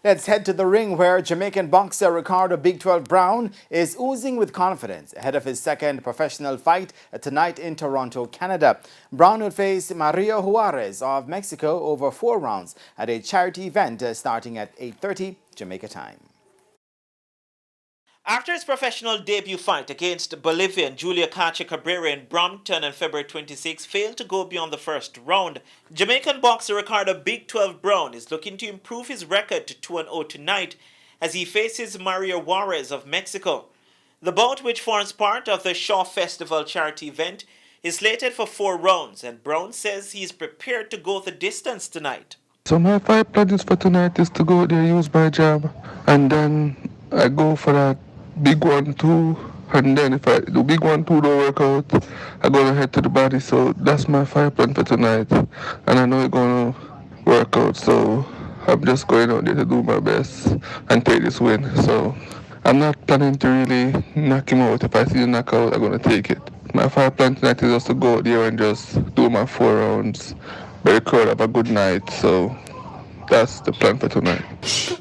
Let's head to the ring where Jamaican boxer Ricardo Big 12 Brown is oozing with confidence ahead of his second professional fight tonight in Toronto, Canada. Brown will face Mario Juarez of Mexico over 4 rounds at a charity event starting at 8:30 Jamaica time. After his professional debut fight against Bolivian Julia Cabrera in Brampton on February 26 failed to go beyond the first round, Jamaican boxer Ricardo Big 12 Brown is looking to improve his record to 2-0 tonight as he faces Mario Juarez of Mexico. The bout, which forms part of the Shaw Festival charity event, is slated for 4 rounds, and Brown says he is prepared to go the distance tonight. So my 5 plans for tonight is to go there, use my jab, and then I go for that big 1-2, and then if I do big 1-2 don't work out, I go head to the body. So that's my 5 plan for tonight, and I know it's gonna work out. So I'm just going out there to do my best and take this win. So I'm not planning to really knock him out. If I see a knockout, I'm gonna take it. My 5 plan tonight is just to go out there and just do my 4 rounds. Very cool, have a good night. So that's the plan for tonight.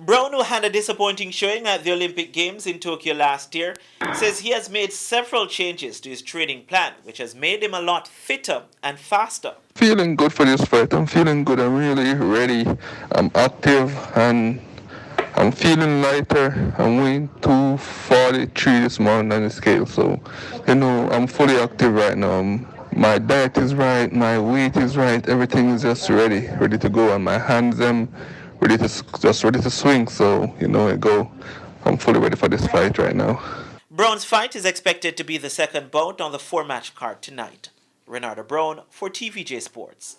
Brown, who had a disappointing showing at the Olympic Games in Tokyo last year, says he has made several changes to his training plan, which has made him a lot fitter and faster. Feeling good for this fight. I'm feeling good. I'm really ready. I'm active and I'm feeling lighter. I'm weighing 243 this morning on the scale. So, I'm fully active right now. My diet is right, my weight is right, everything is just ready to go, and my hands ready to swing. So I'm fully ready for this fight right now. Brown's fight is expected to be the second bout on the 4-match card tonight. Ricardo Brown for TVJ Sports.